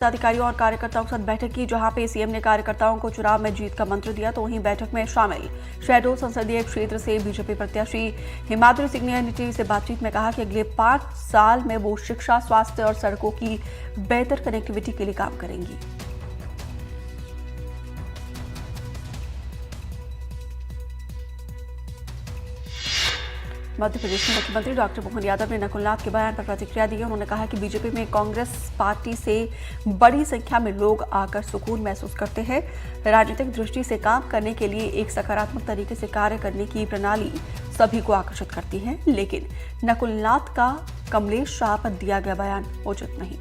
अधिकारियों और कार्यकर्ताओं के साथ बैठक की, जहां पे सीएम ने कार्यकर्ताओं को चुनाव में जीत का मंत्र दिया। तो वहीं बैठक में शामिल शहडोल संसदीय क्षेत्र से बीजेपी प्रत्याशी हिमाद्री सिंह ने एनडीटीवी से बातचीत में कहा कि अगले 5 साल में वो शिक्षा, स्वास्थ्य और सड़कों की बेहतर कनेक्टिविटी के लिए काम करेंगी। मध्य प्रदेश के मुख्यमंत्री डॉक्टर मोहन यादव ने नकुल नाथ के बयान पर प्रतिक्रिया दी। उन्होंने कहा कि बीजेपी में कांग्रेस पार्टी से बड़ी संख्या में लोग आकर सुकून महसूस करते हैं। राजनीतिक दृष्टि से काम करने के लिए एक सकारात्मक तरीके से कार्य करने की प्रणाली सभी को आकर्षित करती है, लेकिन नकुल नाथ का कमलेश शाह पर दिया गया बयान उचित नहीं।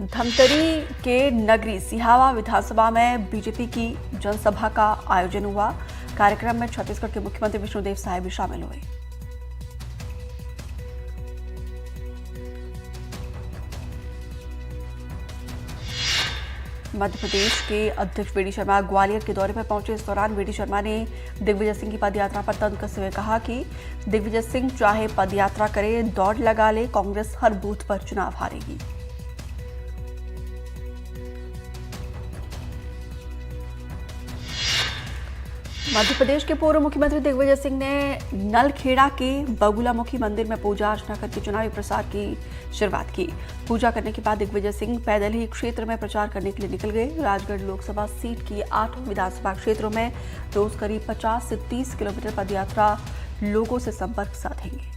धमतरी के नगरी सिहावा विधानसभा में बीजेपी की जनसभा का आयोजन हुआ। कार्यक्रम में छत्तीसगढ़ के मुख्यमंत्री विष्णुदेव साय भी शामिल हुए। मध्य प्रदेश के अध्यक्ष वी डी शर्मा ग्वालियर के दौरे पर पहुंचे। इस दौरान वी डी शर्मा ने दिग्विजय सिंह की पदयात्रा पर तंज कसते हुए कहा कि दिग्विजय सिंह चाहे पदयात्रा करे, दौड़ लगा ले, कांग्रेस हर बूथ पर चुनाव हारेगी। मध्य प्रदेश के पूर्व मुख्यमंत्री दिग्विजय सिंह ने नलखेड़ा के बगुलामुखी मंदिर में पूजा अर्चना करके चुनावी प्रचार की शुरुआत की। पूजा करने के बाद दिग्विजय सिंह पैदल ही क्षेत्र में प्रचार करने के लिए निकल गए। राजगढ़ लोकसभा सीट की 8 विधानसभा क्षेत्रों में रोज करीब 50 से 30 किलोमीटर पदयात्रा लोगों से संपर्क साधेंगे।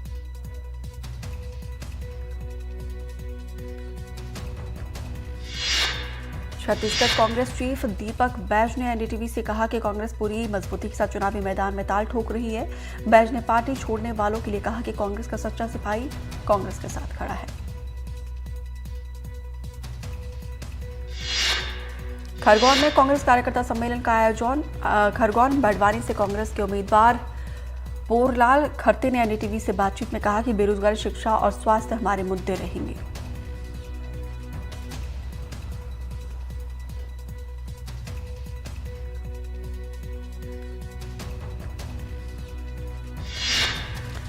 छत्तीसगढ़ कांग्रेस चीफ दीपक बैज ने एनडीटीवी से कहा कि कांग्रेस पूरी मजबूती के साथ चुनावी मैदान में ताल ठोक रही है। बैज ने पार्टी छोड़ने वालों के लिए कहा कि कांग्रेस का सच्चा सिपाही कांग्रेस के साथ खड़ा है। खरगोन में कांग्रेस कार्यकर्ता सम्मेलन का आयोजन। खरगोन बड़वानी से कांग्रेस के उम्मीदवार पोरलाल खरते ने एनडीटीवी से बातचीत में कहा कि बेरोजगारी, शिक्षा और स्वास्थ्य हमारे मुद्दे रहेंगे।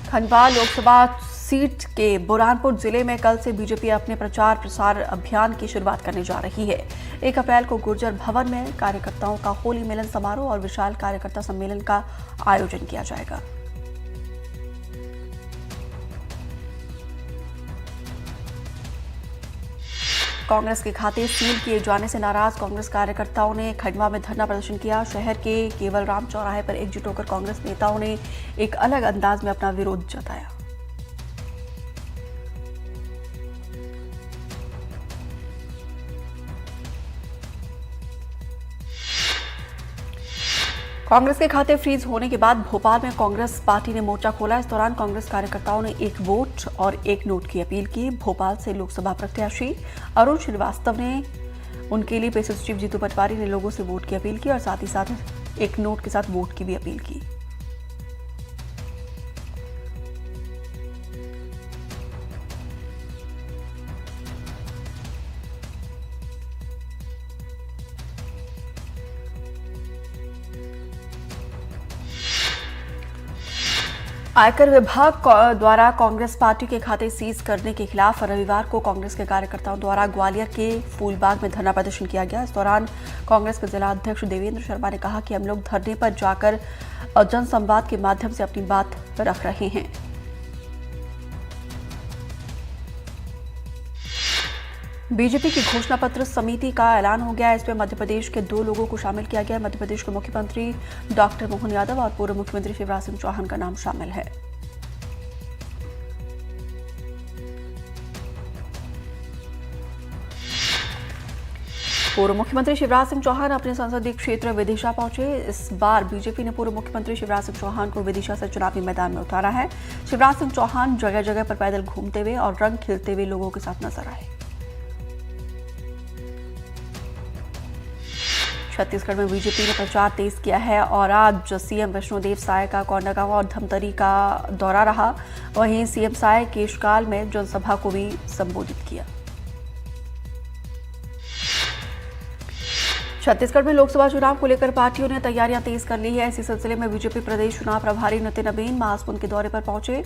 खंडवा लोकसभा सीट के बुरहानपुर जिले में कल से बीजेपी अपने प्रचार प्रसार अभियान की शुरुआत करने जा रही है। 1 अप्रैल को गुर्जर भवन में कार्यकर्ताओं का होली मिलन समारोह और विशाल कार्यकर्ता सम्मेलन का आयोजन किया जाएगा। कांग्रेस के खाते सील किए जाने से नाराज कांग्रेस कार्यकर्ताओं ने खंडवा में धरना प्रदर्शन किया। शहर के केवलराम चौराहे पर एकजुट होकर कांग्रेस नेताओं ने एक अलग अंदाज में अपना विरोध जताया। कांग्रेस के खाते फ्रीज होने के बाद भोपाल में कांग्रेस पार्टी ने मोर्चा खोला। इस दौरान कांग्रेस कार्यकर्ताओं ने 1 वोट और 1 नोट की अपील की। भोपाल से लोकसभा प्रत्याशी अरुण श्रीवास्तव ने उनके लिए पेशे सचिव जीतू पटवारी ने लोगों से वोट की अपील की और साथ ही साथ 1 नोट के साथ वोट की भी अपील की। आयकर विभाग द्वारा कांग्रेस पार्टी के खाते सीज करने के खिलाफ रविवार को कांग्रेस के कार्यकर्ताओं द्वारा ग्वालियर के फूलबाग में धरना प्रदर्शन किया गया। इस दौरान कांग्रेस के जिला अध्यक्ष देवेंद्र शर्मा ने कहा कि हम लोग धरने पर जाकर जनसंवाद के माध्यम से अपनी बात रख रहे हैं। बीजेपी की घोषणा पत्र समिति का ऐलान हो गया। इसमें मध्य प्रदेश के 2 लोगों को शामिल किया गया। मध्य प्रदेश के मुख्यमंत्री डॉक्टर मोहन यादव और पूर्व मुख्यमंत्री शिवराज सिंह चौहान का नाम शामिल है। पूर्व मुख्यमंत्री शिवराज सिंह चौहान अपने संसदीय क्षेत्र विदिशा पहुंचे। इस बार बीजेपी ने पूर्व मुख्यमंत्री शिवराज सिंह चौहान को विदिशा से चुनावी मैदान में उतारा है। शिवराज सिंह चौहान जगह जगह पर पैदल घूमते हुए और रंग खेलते हुए लोगों के साथ नजर आए। छत्तीसगढ़ में बीजेपी ने प्रचार तेज किया है और आज सीएम विष्णुदेव साय का कोंडागांव और धमतरी का दौरा रहा। वहीं सीएम साय केशकाल में जनसभा को भी संबोधित किया। छत्तीसगढ़ में लोकसभा चुनाव को लेकर पार्टियों ने तैयारियां तेज कर ली है। इसी सिलसिले में बीजेपी प्रदेश चुनाव प्रभारी नितिन नबीन महासमुंद के दौरे पर पहुंचे।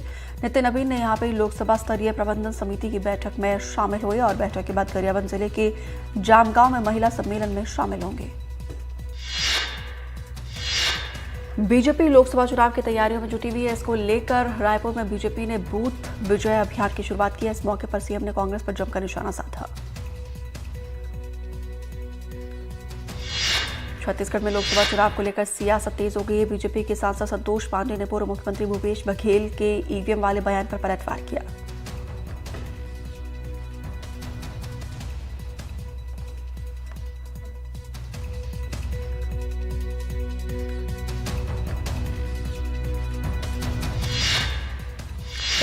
नितिन नबीन ने यहां पर लोकसभा स्तरीय प्रबंधन समिति की बैठक में शामिल हुए और बैठक के बाद गरियाबंद जिले के जामगांव में महिला सम्मेलन में शामिल होंगे। बीजेपी लोकसभा चुनाव की तैयारियों में जुटी हुई है। इसको लेकर रायपुर में बीजेपी ने बूथ विजय अभियान की शुरुआत की है। इस मौके पर सीएम ने कांग्रेस पर जमकर निशाना साधा। छत्तीसगढ़ में लोकसभा चुनाव को लेकर सियासत तेज हो गई है। बीजेपी के सांसद संतोष पांडे ने पूर्व मुख्यमंत्री भूपेश बघेल के ईवीएम वाले बयान पर पलटवार किया।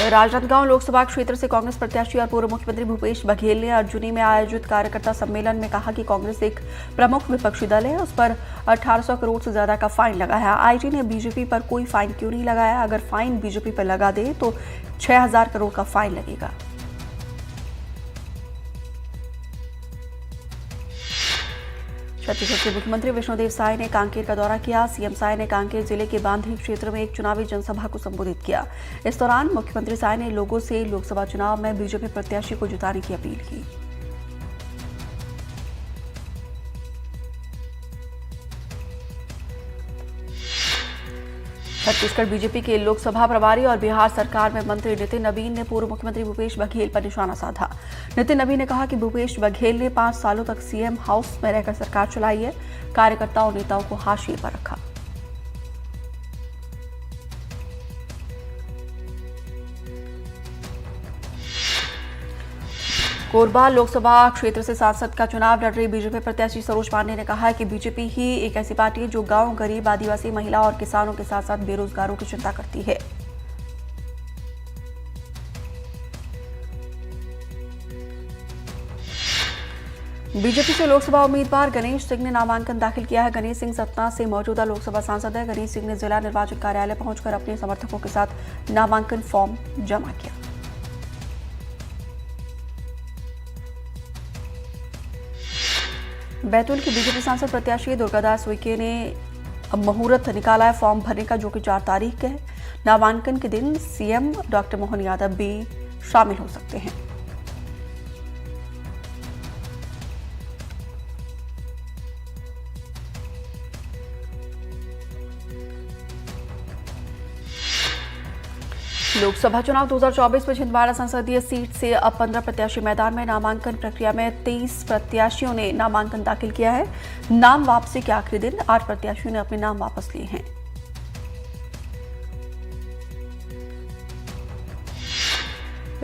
राजनांदगांव लोकसभा क्षेत्र से कांग्रेस प्रत्याशी और पूर्व मुख्यमंत्री भूपेश बघेल ने अर्जुनी में आयोजित कार्यकर्ता सम्मेलन में कहा कि कांग्रेस एक प्रमुख विपक्षी दल है, उस पर 1800 करोड़ से ज्यादा का फाइन लगा है। आईटी ने बीजेपी पर कोई फाइन क्यों नहीं लगाया? अगर फाइन बीजेपी पर लगा दे तो 6000 करोड़ का फाइन लगेगा। छत्तीसगढ़ के मुख्यमंत्री विष्णुदेव साय ने कांकेर का दौरा किया। सीएम साय ने कांकेर जिले के बांधरी क्षेत्र में एक चुनावी जनसभा को संबोधित किया। इस दौरान मुख्यमंत्री साय ने लोगों से लोकसभा चुनाव में बीजेपी प्रत्याशी को जिताने की अपील की। छत्तीसगढ़ बीजेपी के लोकसभा प्रभारी और बिहार सरकार में मंत्री नितिन नबीन ने पूर्व मुख्यमंत्री भूपेश बघेल पर निशाना साधा। नितिन नबीन ने कहा कि भूपेश बघेल ने 5 सालों तक सीएम हाउस में रहकर सरकार चलाई है, कार्यकर्ताओं नेताओं को हाशिए पर रखा। कोरबा लोकसभा क्षेत्र से सांसद का चुनाव लड़ रही बीजेपी प्रत्याशी सरोज पांडे ने कहा है कि बीजेपी ही एक ऐसी पार्टी है जो गांव, गरीब, आदिवासी, महिला और किसानों के साथ साथ बेरोजगारों की चिंता करती है। बीजेपी से लोकसभा उम्मीदवार गणेश सिंह ने नामांकन दाखिल किया है। गणेश सिंह सतना से मौजूदा लोकसभा सांसद है। गणेश सिंह ने जिला निर्वाचन कार्यालय पहुंचकर अपने समर्थकों के साथ नामांकन फॉर्म जमा किया। बैतूल के बीजेपी सांसद प्रत्याशी दुर्गादास उइके ने मुहूर्त निकाला है फॉर्म भरने का, जो कि 4 तारीख का है। नामांकन के दिन सीएम डॉक्टर मोहन यादव भी शामिल हो सकते हैं। लोकसभा चुनाव 2024 में छिंदवाड़ा संसदीय सीट से अब 15 प्रत्याशी मैदान में। नामांकन प्रक्रिया में 23 प्रत्याशियों ने नामांकन दाखिल किया है। नाम वापसी के आखिरी दिन 8 प्रत्याशियों ने अपने नाम वापस लिए हैं।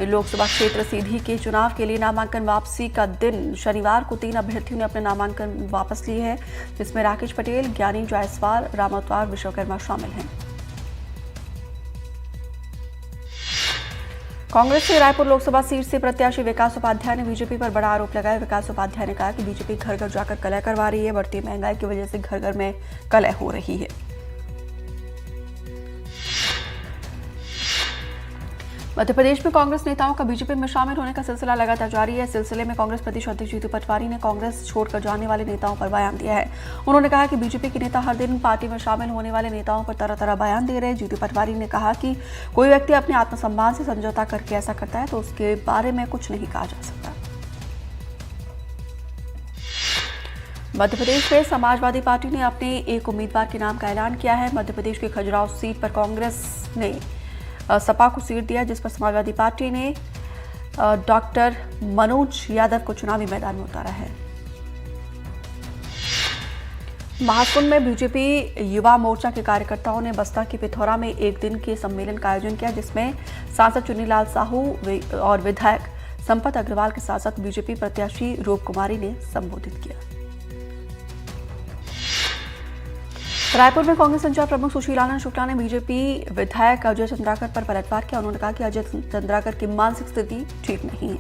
लोकसभा क्षेत्र सीधी के चुनाव के लिए नामांकन वापसी का दिन शनिवार को 3 अभ्यर्थियों ने अपने नामांकन वापस लिए हैं, जिसमें राकेश पटेल, ज्ञानी जायसवाल, रामअवतार विश्वकर्मा शामिल हैं। कांग्रेस से रायपुर लोकसभा सीट से प्रत्याशी विकास उपाध्याय ने बीजेपी पर बड़ा आरोप लगाया। विकास उपाध्याय ने कहा कि बीजेपी घर घर जाकर कलह करवा रही है। बढ़ती महंगाई की वजह से घर घर में कलह हो रही है। मध्य प्रदेश में कांग्रेस नेताओं का बीजेपी में शामिल होने का सिलसिला लगातार जारी है। इस सिलसिले में कांग्रेस प्रदेश अध्यक्ष जीतू पटवारी ने कांग्रेस छोड़कर जाने वाले नेताओं पर बयान दिया है। उन्होंने कहा कि बीजेपी के नेता हर दिन पार्टी में शामिल होने वाले नेताओं पर तरह तरह बयान दे रहे हैं। जीतू पटवारी ने कहा कि कोई व्यक्ति अपने आत्मसम्मान से समझौता करके ऐसा करता है तो उसके बारे में कुछ नहीं कहा जा सकता। मध्य प्रदेश में समाजवादी पार्टी ने अपने एक उम्मीदवार के नाम का ऐलान किया है। मध्य प्रदेश के खजुराहो सीट पर कांग्रेस ने सपा को सीट दिया, जिस पर समाजवादी पार्टी ने डॉक्टर मनोज यादव को चुनावी मैदान में उतारा है। महासमुंद में बीजेपी युवा मोर्चा के कार्यकर्ताओं ने बस्तर के पिथौरा में एक दिन के सम्मेलन का आयोजन किया, जिसमें सांसद चुन्नीलाल साहू और विधायक संपत अग्रवाल के साथ साथ बीजेपी प्रत्याशी रूप कुमारी ने संबोधित किया। रायपुर में कांग्रेस संचार प्रमुख सुशीलानंद शुक्ला ने बीजेपी विधायक अजय चंद्राकर पर पलटवार किया। उन्होंने कहा कि अजय चंद्राकर की मानसिक स्थिति ठीक नहीं है।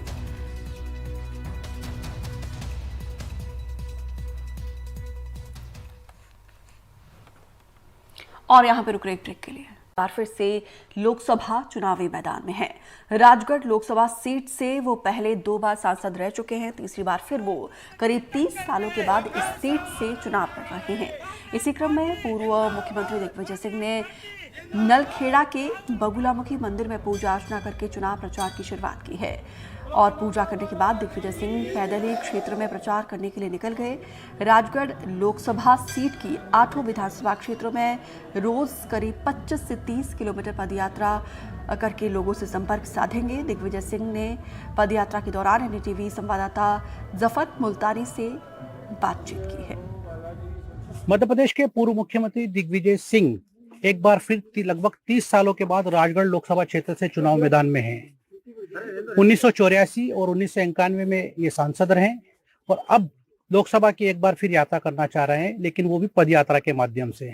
और यहां पर रुक रहे एक ब्रेक के लिए। बार फिर से लोकसभा चुनावी मैदान में हैं। राजगढ़ लोकसभा सीट से वो पहले 2 बार सांसद रह चुके हैं। तीसरी बार फिर वो करीब 30 सालों के बाद इस सीट से चुनाव लड़ रहे हैं। इसी क्रम में पूर्व मुख्यमंत्री दिग्विजय सिंह ने नलखेड़ा के बगुलामुखी मंदिर में पूजा अर्चना करके चुनाव प्रचार की शुरुआत की है। और पूजा करने के बाद दिग्विजय सिंह पैदल ही क्षेत्र में प्रचार करने के लिए निकल गए। राजगढ़ लोकसभा सीट की 8 विधानसभा क्षेत्रों में रोज करीब 25 से 30 किलोमीटर पदयात्रा करके लोगों से संपर्क साधेंगे। दिग्विजय सिंह ने पदयात्रा के दौरान एनडीटीवी संवाददाता जफर मुल्तानी से बातचीत की है। मध्य प्रदेश के पूर्व मुख्यमंत्री दिग्विजय सिंह एक बार फिर लगभग 30 सालों के बाद राजगढ़ लोकसभा क्षेत्र से चुनाव मैदान में हैं। 1984 और 1991 में ये सांसद रहे और अब लोकसभा की एक बार फिर यात्रा करना चाह रहे हैं, लेकिन वो भी पद यात्रा के माध्यम से।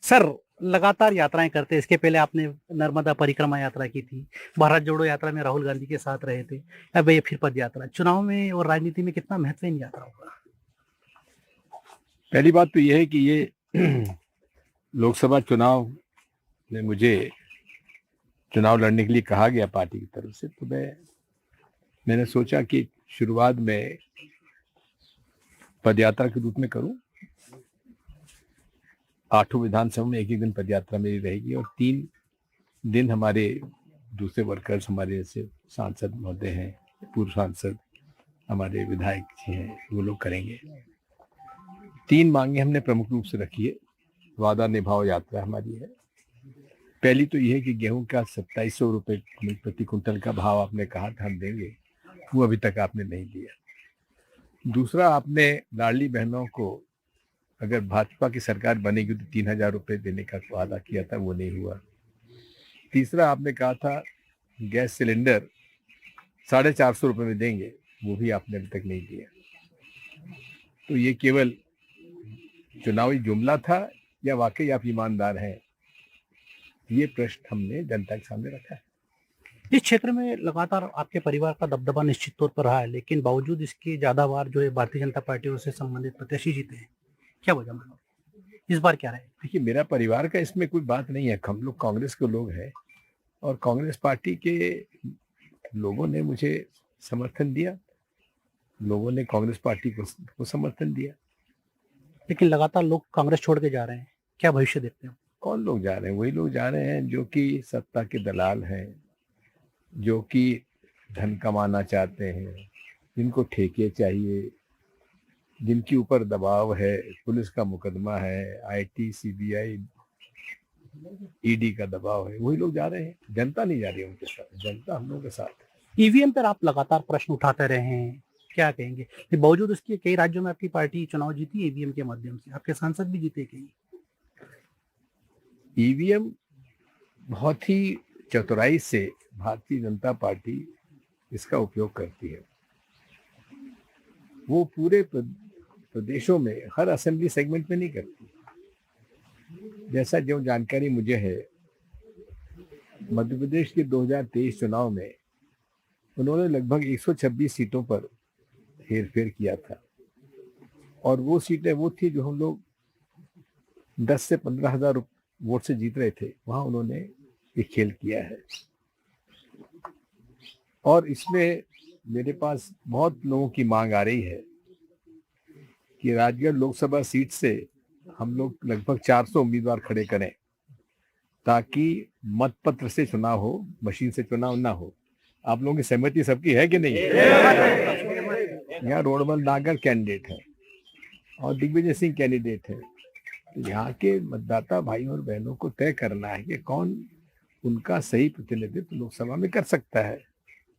सर, लगातार यात्राएं करते हैं। इसके पहले आपने नर्मदा परिक्रमा यात्रा की थी, भारत जोड़ो यात्रा में राहुल गांधी के साथ रहे थे, अब ये फिर पद यात्रा। चुनाव में और राजनीति में कितना महत्व इन यात्रा होगा? पहली बात तो यह है कि ये लोकसभा चुनाव में मुझे चुनाव लड़ने के लिए कहा गया पार्टी की तरफ से, तो मैंने सोचा कि शुरुआत में पदयात्रा के रूप में करूं। 8 विधानसभा में एक दिन पदयात्रा मेरी रहेगी और 3 दिन हमारे दूसरे वर्कर्स, हमारे जैसे सांसद महोदय हैं, पूर्व सांसद, हमारे विधायक जी हैं, वो लोग करेंगे। 3 मांगे हमने प्रमुख रूप से रखी है। वादा निभाओ यात्रा हमारी है। पहली तो यह है कि गेहूं का 2700 रुपये प्रति कुंटल का भाव आपने कहा था हम देंगे, वो अभी तक आपने नहीं दिया। दूसरा, आपने लाडली बहनों को अगर भाजपा की सरकार बनेगी तो 3000 रुपये देने का वादा किया था, वो नहीं हुआ। तीसरा, आपने कहा था गैस सिलेंडर 450 रुपये में देंगे, वो भी आपने अभी तक नहीं दिया। तो ये केवल चुनावी जुमला था या वाकई आप ईमानदार हैं, ये प्रश्न हमने जनता के सामने रखा है। इस क्षेत्र में लगातार आपके परिवार का दबदबा निश्चित तौर पर रहा है, लेकिन बावजूद इसके ज्यादा बार जो है भारतीय जनता पार्टी से संबंधित प्रत्याशी जीते हैं। क्या वजह मानो इस बार क्या रहे? देखिए, मेरा परिवार का इसमें कोई बात नहीं है। हम लोग कांग्रेस के लोग हैं और कांग्रेस पार्टी के लोगों ने मुझे समर्थन दिया, लोगों ने कांग्रेस पार्टी को समर्थन दिया। लेकिन लगातार लोग कांग्रेस छोड़ के जा रहे हैं, क्या भविष्य देखते हैं? कौन लोग जा रहे हैं? वही लोग जा रहे हैं जो कि सत्ता के दलाल हैं, जो कि धन कमाना चाहते हैं, जिनको ठेके चाहिए, जिनके ऊपर दबाव है, पुलिस का मुकदमा है, आईटी, सीबीआई, ईडी का दबाव है, वही लोग जा रहे हैं। जनता नहीं जा रही है उनके साथ, जनता हम लोगों के साथ है। ईवीएम पर आप लगातार प्रश्न उठाते रहे हैं, क्या कहेंगे? बावजूद उसके कई राज्यों में आपकी पार्टी चुनाव जीती ईवीएम के माध्यम से, आपके सांसद भी जीते कई। ईवीएम बहुत ही चतुराई से भारतीय जनता पार्टी इसका उपयोग करती है। वो पूरे प्रदेशों में हर असेंबली सेगमेंट में नहीं करती। जैसा जो जानकारी मुझे है, मध्य प्रदेश के 2023 चुनाव में उन्होंने लगभग 126 सीटों पर हेरफेर किया था और वो सीटें वो थी जो हम लोग 10 से 15,000 वोट से जीत रहे थे, वहां उन्होंने ये खेल किया है। और इसमें मेरे पास बहुत लोगों की मांग आ रही है कि राजगढ़ लोकसभा सीट से हम लोग लगभग 400 उम्मीदवार खड़े करें ताकि मतपत्र से चुनाव हो, मशीन से चुनाव ना हो। आप लोगों की सहमति सबकी है कि नहीं? यहाँ रोडमल नागर कैंडिडेट है और दिग्विजय सिंह कैंडिडेट है। तो यहाँ के मतदाता भाइयों और बहनों को तय करना है कि कौन उनका सही प्रतिनिधित्व लोकसभा में कर सकता है।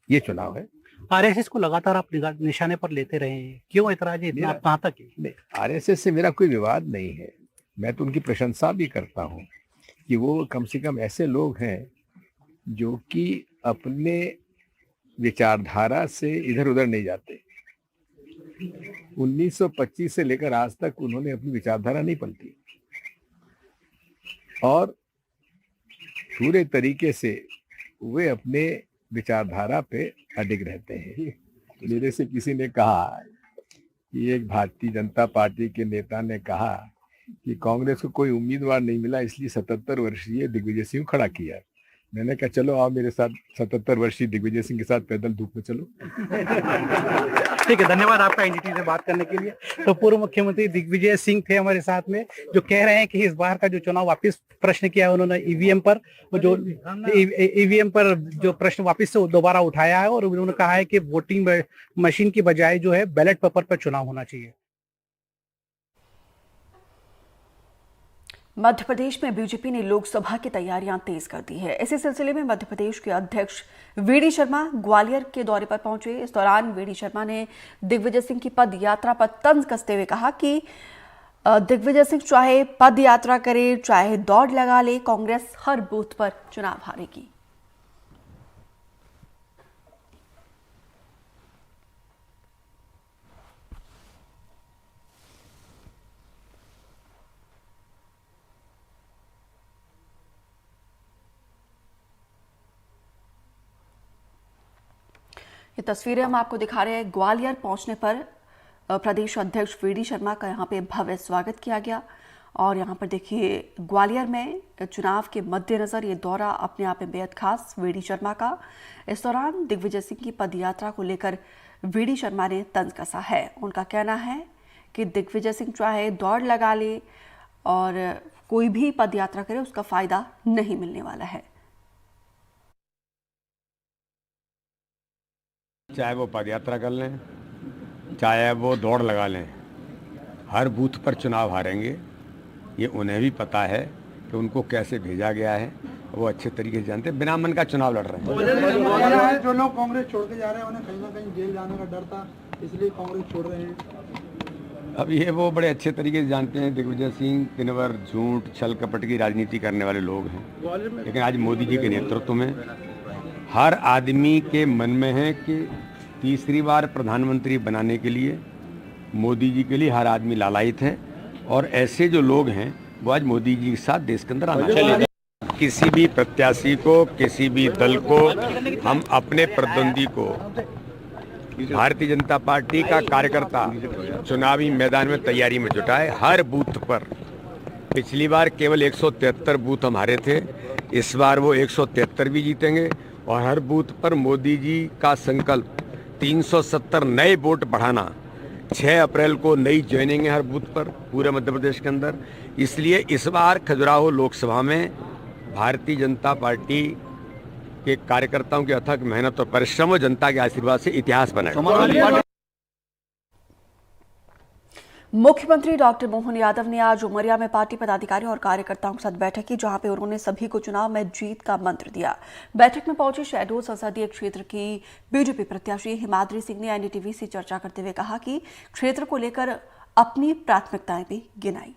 ये चुनाव है। आरएसएस को लगातार आप निशाने पर लेते रहे हैं, क्यों ऐतराज है इतना? कहाँ तक है? आरएसएस से मेरा कोई विवाद नहीं है। मैं तो उनकी प्रशंसा भी करता हूँ कि वो कम से कम ऐसे लोग हैं जो कि अपने विचारधारा से इधर उधर नहीं जाते। 1925 से लेकर आज तक उन्होंने अपनी विचारधारा नहीं पलटी और पूरे तरीके से वे अपने विचारधारा पे अडिग रहते हैं। मेरे से किसी ने कहा कि एक भारतीय जनता पार्टी के नेता ने कहा कि कांग्रेस को कोई उम्मीदवार नहीं मिला, इसलिए 77 वर्षीय दिग्विजय सिंह खड़ा किया। मैंने कहा चलो आओ मेरे साथ 77 वर्षीय दिग्विजय सिंह के साथ पैदल धूप में चलो। ठीक है, धन्यवाद आपका एनडीटी से बात करने के लिए। तो पूर्व मुख्यमंत्री दिग्विजय सिंह थे हमारे साथ में, जो कह रहे हैं कि इस बार का जो चुनाव वापस प्रश्न किया है उन्होंने ईवीएम पर, वो जो ईवीएम पर जो प्रश्न वापस से दोबारा उठाया है, और उन्होंने कहा है कि वोटिंग मशीन की बजाय जो है बैलेट पेपर पर चुनाव होना चाहिए। मध्य प्रदेश में बीजेपी ने लोकसभा की तैयारियां तेज कर दी है। इसी सिलसिले में मध्य प्रदेश के अध्यक्ष वीडी शर्मा ग्वालियर के दौरे पर पहुंचे। इस दौरान वीडी शर्मा ने दिग्विजय सिंह की पद यात्रा पर तंज कसते हुए कहा कि दिग्विजय सिंह चाहे पद यात्रा करे, चाहे दौड़ लगा ले, कांग्रेस हर बूथ पर चुनाव हारेगी। ये तस्वीरें हम आपको दिखा रहे हैं। ग्वालियर पहुंचने पर प्रदेश अध्यक्ष वीडी शर्मा का यहां पे भव्य स्वागत किया गया, और यहां पर देखिए ग्वालियर में चुनाव के मद्देनजर ये दौरा अपने आप में बेहद खास वीडी शर्मा का। इस दौरान दिग्विजय सिंह की पदयात्रा को लेकर वीडी शर्मा ने तंज कसा है। उनका कहना है कि दिग्विजय सिंह चाहे दौड़ लगा ले और कोई भी पदयात्रा करे, उसका फायदा नहीं मिलने वाला है। चाहे वो पदयात्रा कर लें, चाहे वो दौड़ लगा लें, हर बूथ पर चुनाव हारेंगे। ये उन्हें भी पता है कि उनको कैसे भेजा गया है, वो अच्छे तरीके से जानते हैं। बिना मन का चुनाव लड़ रहे हैं। जो लोग कांग्रेस छोड़ के जा रहे हैं उन्हें कहीं ना कहीं जेल जाने का डर था, इसलिए कांग्रेस छोड़ रहे हैं। अब ये वो बड़े अच्छे तरीके से जानते हैं। दिग्विजय सिंह दिन भर झूठ छल कपट की राजनीति करने वाले लोग हैं, लेकिन आज मोदी जी के नेतृत्व में हर आदमी के मन में है कि तीसरी बार प्रधानमंत्री बनाने के लिए मोदी जी के लिए हर आदमी लालायित है, और ऐसे जो लोग हैं वो आज मोदी जी के साथ देश के अंदर आना चाहिए। किसी भी प्रत्याशी को, किसी भी दल को, हम अपने प्रतिद्वंदी को, भारतीय जनता पार्टी का कार्यकर्ता चुनावी मैदान में तैयारी में जुटा है। हर बूथ पर, पिछली बार केवल 173 बूथ हमारे थे, इस बार वो 173 भी जीतेंगे, और हर बूथ पर मोदी जी का संकल्प 370 नए वोट बढ़ाना। 6 अप्रैल को नई ज्वाइनिंग है हर बूथ पर पूरे मध्य प्रदेश के अंदर। इसलिए इस बार खजुराहो लोकसभा में भारतीय जनता पार्टी के कार्यकर्ताओं की अथक मेहनत और परिश्रम और जनता के आशीर्वाद से इतिहास बनेगा। मुख्यमंत्री डॉक्टर मोहन यादव ने आज उमरिया में पार्टी पदाधिकारियों और कार्यकर्ताओं के साथ बैठक की, जहां पे उन्होंने सभी को चुनाव में जीत का मंत्र दिया। बैठक में पहुंचे शहडोल संसदीय क्षेत्र की बीजेपी प्रत्याशी हिमाद्री सिंह ने एनडीटीवी से चर्चा करते हुए कहा कि क्षेत्र को लेकर अपनी प्राथमिकताएं भी गिनाई।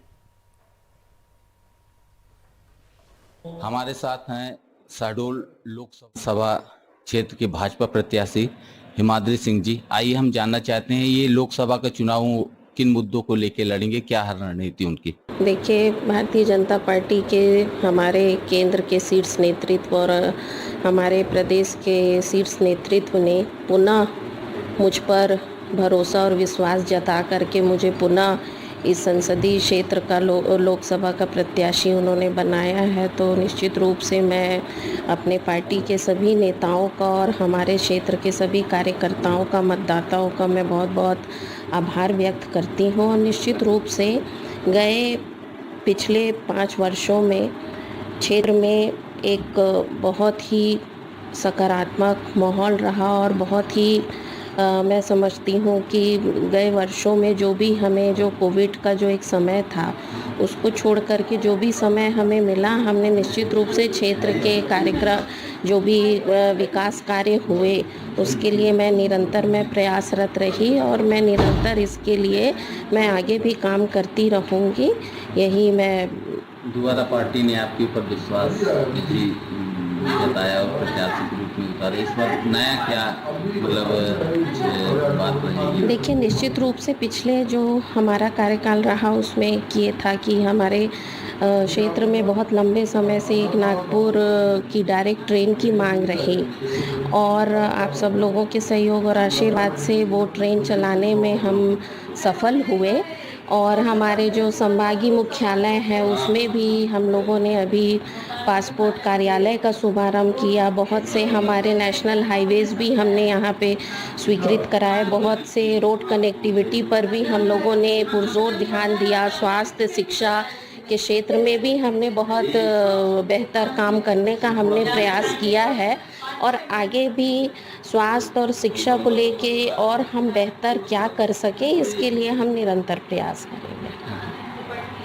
हमारे साथ हैं शहडोल लोकसभा क्षेत्र के भाजपा प्रत्याशी हिमाद्री सिंह जी। आइए हम जानना चाहते हैं ये लोकसभा का चुनाव किन मुद्दों को लेकर लड़ेंगे, क्या रणनीति उनकी? देखिए, भारतीय जनता पार्टी के हमारे केंद्र के शीर्ष नेतृत्व और हमारे प्रदेश के शीर्ष नेतृत्व ने पुनः मुझ पर भरोसा और विश्वास जता करके मुझे पुनः इस संसदीय क्षेत्र का लोकसभा का प्रत्याशी उन्होंने बनाया है। तो निश्चित रूप से मैं अपने पार्टी के सभी नेताओं का और हमारे क्षेत्र के सभी कार्यकर्ताओं का, मतदाताओं का मैं बहुत बहुत आभार व्यक्त करती हूँ। और निश्चित रूप से गए पिछले 5 वर्षों में क्षेत्र में एक बहुत ही सकारात्मक माहौल रहा, और बहुत ही मैं समझती हूँ कि गए वर्षों में जो भी हमें जो कोविड का जो एक समय था उसको छोड़ करके जो भी समय हमें मिला, हमने निश्चित रूप से क्षेत्र के कार्यक्रम जो भी विकास कार्य हुए उसके लिए मैं निरंतर प्रयासरत रही, और मैं निरंतर इसके लिए मैं आगे भी काम करती रहूँगी। यही मैं दोबारा पार्टी ने आपके ऊपर विश्वास जताया और प्रत्याशी के रूप में उतारा, इस बार नया क्या मतलब बात रहेगी? देखिए, निश्चित रूप से पिछले जो हमारा कार्यकाल रहा उसमें ये था कि हमारे क्षेत्र में बहुत लंबे समय से एक नागपुर की डायरेक्ट ट्रेन की मांग रही, और आप सब लोगों के सहयोग और आशीर्वाद से वो ट्रेन चलाने में हम सफल हुए। और हमारे जो संभागीय मुख्यालय है उसमें भी हम लोगों ने अभी पासपोर्ट कार्यालय का शुभारंभ किया। बहुत से हमारे नेशनल हाईवेज़ भी हमने यहाँ पे स्वीकृत कराए। बहुत से रोड कनेक्टिविटी पर भी हम लोगों ने पुरजोर ध्यान दिया। स्वास्थ्य शिक्षा के क्षेत्र में भी हमने बहुत बेहतर काम करने का हमने प्रयास किया है और आगे भी स्वास्थ्य और शिक्षा को लेके और हम बेहतर क्या कर सकें इसके लिए हम निरंतर प्रयास करेंगे।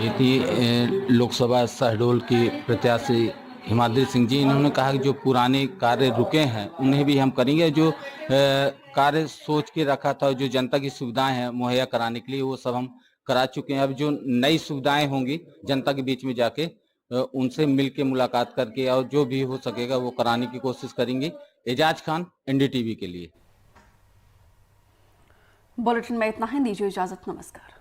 ये थी लोकसभा शहडोल की प्रत्याशी हिमाद्री सिंह जी। इन्होंने कहा कि जो पुराने कार्य रुके हैं उन्हें भी हम करेंगे। जो कार्य सोच के रखा था, जो जनता की सुविधाएं हैं मुहैया कराने के लिए, वो सब हम करा चुके हैं। अब जो नई सुविधाएं होंगी जनता के बीच में जाके उनसे मिल के मुलाकात करके और जो भी हो सकेगा वो कराने की कोशिश करेंगे। एजाज खान, एनडीटीवी के लिए। बुलेटिन में इतना ही, दीजिए इजाजत, नमस्कार।